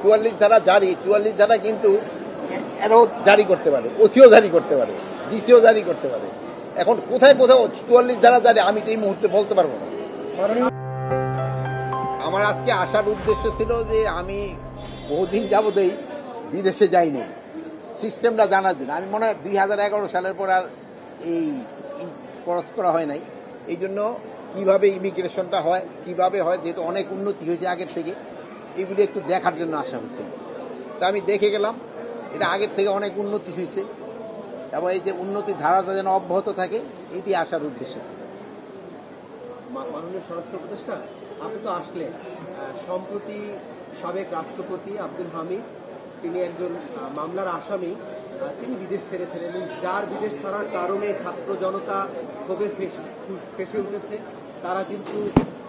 44 ধারা জারি, 44 ধারা কিন্তু এরও জারি করতে পারে, ওসিও জারি করতে পারে, ডিসিও জারি করতে পারে। এখন কোথায় কোথাও 44 ধারা জারি আমি তো এই মুহূর্তে বলতে পারবো না। আমার আজকে আসার উদ্দেশ্য ছিল যে আমি বহুদিন যাবতেই বিদেশে যাইনি, সিস্টেমটা জানার জন্য। আমি মনে হয় 2011 সালের পর আর এই ক্রস করা হয় নাই। এই জন্য কীভাবে ইমিগ্রেশনটা হয়, কিভাবে হয়, যেহেতু অনেক উন্নতি হয়েছে আগের থেকে, এগুলি একটু দেখার জন্য আসা হয়েছে। তা আমি দেখে গেলাম এটা আগের থেকে অনেক উন্নতি হয়েছে এবং এই যে উন্নতির ধারাটা যেন অব্যাহত থাকে, এটি আসার উদ্দেশ্য ছিল। মাননীয় স্বরাষ্ট্র উপদেষ্টা, আপনি তো আসলেন। সম্প্রতি সাবেক রাষ্ট্রপতি আব্দুল হামিদ, তিনি একজন মামলার আসামি, তিনি বিদেশ ছেড়েছেন এবং যার বিদেশ ছাড়ার কারণে ছাত্র জনতা ক্ষোভে ফেসে উঠেছে। তারা কিন্তু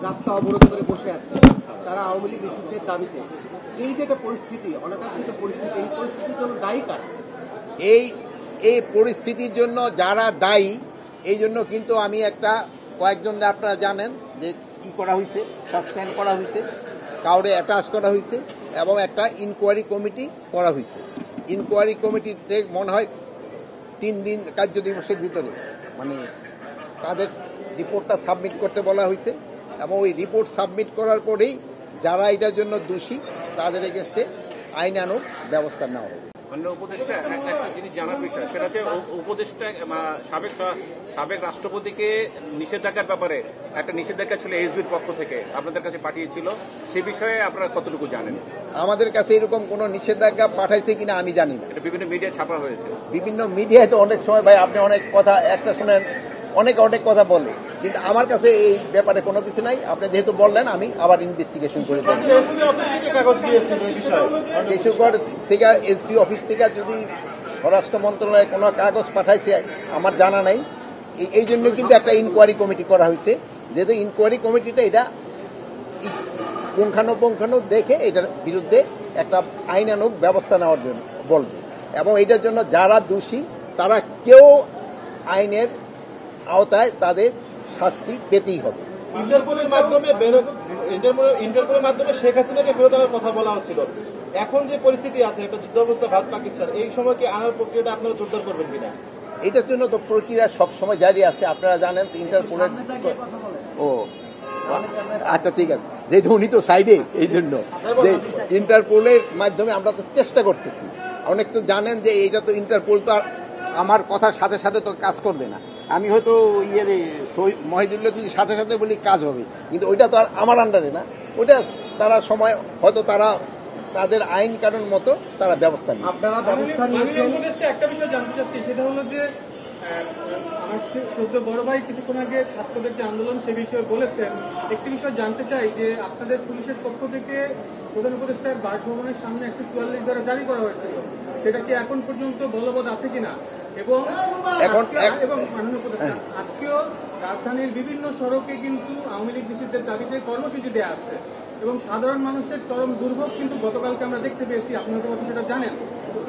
রাস্তা অবরোধ করে বসে আছে, তারা আওয়ামী লীগ নিষিদ্ধের দাবিতে। এই যে একটা পরিস্থিতি, অনাকাঙ্ক্ষিত পরিস্থিতি, এই পরিস্থিতির জন্য দায়ী কারা? এই পরিস্থিতির জন্য যারা দায়ী, এই জন্য কিন্তু আমি কয়েকজন আপনারা জানেন যে করা হয়েছে, সাসপেন্ড করা হয়েছে, কাউরে অ্যাটাচ করা হয়েছে এবং একটা ইনকোয়ারি কমিটি করা হয়েছে। ইনকোয়ারি কমিটিতে মনে হয় 3 দিন কার্য দিবসের ভিতরে মানে তাদের রিপোর্টটা সাবমিট করতে বলা হয়েছে এবং ওই রিপোর্ট সাবমিট করার পরেই যারা এটার জন্য দোষী তাদের এগেনস্টে আইনানুগ ব্যবস্থা নেওয়া হবে। অন্য উপদেষ্টা একটা জিনিস জানার বিষয়, সেটা হচ্ছে উপদেষ্টা সাবেক রাষ্ট্রপতিকে নিষেধাজ্ঞার ব্যাপারে একটা নিষেধাজ্ঞা ছিল এসবির পক্ষ থেকে আপনাদের কাছে পাঠিয়েছিল, সে বিষয়ে আপনারা কতটুকু জানেন? আমাদের কাছে এরকম কোনো নিষেধাজ্ঞা পাঠাইছে কিনা আমি জানি না। এটা বিভিন্ন মিডিয়া ছাপা হয়েছে। বিভিন্ন মিডিয়ায় তো অনেক সময় ভাই আপনি অনেক কথা একটা শুনেন, অনেক কথা বলে, কিন্তু আমার কাছে এই ব্যাপারে কোনো কিছু নাই। আপনি যেহেতু বললেন আমি আবার ইনভেস্টিগেশন করে দেব। কেশবগড় থেকে এসপি অফিস থেকে যদি স্বরাষ্ট্র মন্ত্রণালয়ে কোনো কাগজ পাঠাইছে আমার জানা নাই। এই জন্য কিন্তু একটা ইনকোয়ারি করা হয়েছে, যেহেতু ইনকোয়ারি কমিটিটা এটা পুঙ্খানুপুঙ্খানু দেখে এটার বিরুদ্ধে একটা আইনানুগ ব্যবস্থা নেওয়ার জন্য বলবে এবং এটার জন্য যারা দোষী তারা কেউ আইনের আওতায় তাদের শাস্তি পেতেই হবে। ইন্টারপোলের মাধ্যমে শেখ হাসিনাকে ফেরত আনার কথা বলা হচ্ছিল। এখন যে পরিস্থিতি আছে, একটা যুদ্ধ অবস্থা ভারত পাকিস্তান, এই সময় কি আনার প্রক্রিয়াটা আপনারা জোরদার করবেন কিনা? এটার জন্য তো প্রক্রিয়া সবসময় জারি আছে। আপনারা জানেন তো ইন্টারপোলের আচ্ছা ঠিক আছে, যেহেতু উনি তো সাইডে, এই জন্য যে ইন্টারপোলের মাধ্যমে আমরা তো চেষ্টা করতেছি। অনেক তো জানেন যে এইটা তো ইন্টারপোল তো আর আমার কথার সাথে সাথে তো কাজ করবে না। আমি হয়তো মহিদুল্লাহ যদি সাথে সাথে বলি কাজ হবে, কিন্তু ওইটা তো আর আমার আন্ডারে না। ওইটা তারা সময় হয়তো তারা তাদের আইন কানুন মতো তারা ব্যবস্থা নেয়। আপনারা ব্যবস্থা নিয়েছেন। একটা বিষয় জানতে চাচ্ছি, সেটা হলো যে আমার সদ্য বড় ভাই কিছুক্ষণ আগে ছাত্রদের যে আন্দোলন সে বিষয়ে বলেছেন। একটি বিষয় জানতে চাই যে আপনাদের পুলিশের পক্ষ থেকে প্রধান উপদেষ্টার বাসভবনের সামনে 144 ধারা জারি করা হয়েছিল, সেটা কি এখন পর্যন্ত বলবৎ আছে কিনা? এবং মাননীয় উপদেষ্টা, আজকেও রাজধানীর বিভিন্ন সড়কে কিন্তু আওয়ামী লীগ নিষিদ্ধের দাবিতে কর্মসূচি দেওয়া আছে এবং সাধারণ মানুষের চরম দুর্ভোগ কিন্তু গতকালকে আমরা দেখতে পেয়েছি। আপনারা তো সেটা জানেন।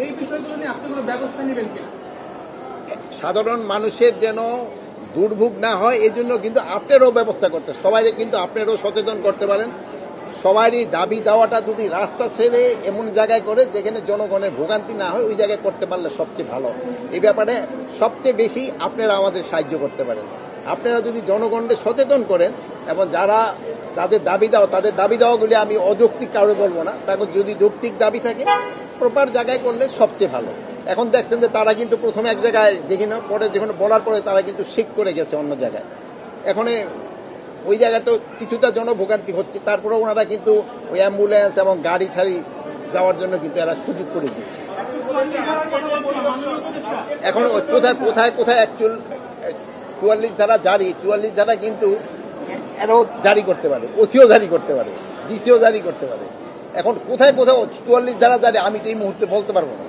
এই বিষয়গুলো নিয়ে আপনি কোনো ব্যবস্থা নেবেন কিনা? সাধারণ মানুষের যেন দুর্ভোগ না হয় এই জন্য কিন্তু আপনারও ব্যবস্থা করতে, সবাই কিন্তু আপনারও সচেতন করতে পারেন। সবারই দাবি দেওয়াটা যদি রাস্তা ছেড়ে এমন জায়গায় করে যেখানে জনগণের ভোগান্তি না হয়, ওই জায়গায় করতে পারলে সবচেয়ে ভালো। এই ব্যাপারে সবচেয়ে বেশি আপনারা আমাদের সাহায্য করতে পারেন। আপনারা যদি জনগণকে সচেতন করেন এবং যারা তাদের দাবি দেওয়াগুলি আমি অযৌক্তিক কারো বলবো না, তারপর যদি যৌক্তিক দাবি থাকে প্রপার জায়গায় করলে সবচেয়ে ভালো। এখন দেখছেন যে তারা কিন্তু প্রথমে এক জায়গায় যেখানে বলার পরে তারা কিন্তু শিফট করে গেছে অন্য জায়গায়। এখন ওই জায়গায় তো কিছুটা জনভোগান্তি হচ্ছে, তারপরে ওনারা কিন্তু ওই অ্যাম্বুলেন্স এবং গাড়ি ছাড়ি যাওয়ার জন্য কিন্তু এরা সুযোগ করে দিচ্ছে। এখন কোথায় 44 ধারা জারি, 44 ধারা কিন্তু এরও জারি করতে পারে, ওসিও জারি করতে পারে, ডিসিও জারি করতে পারে। এখন কোথায় 44 ধারা জারি আমি তো এই মুহূর্তে বলতে পারবো না।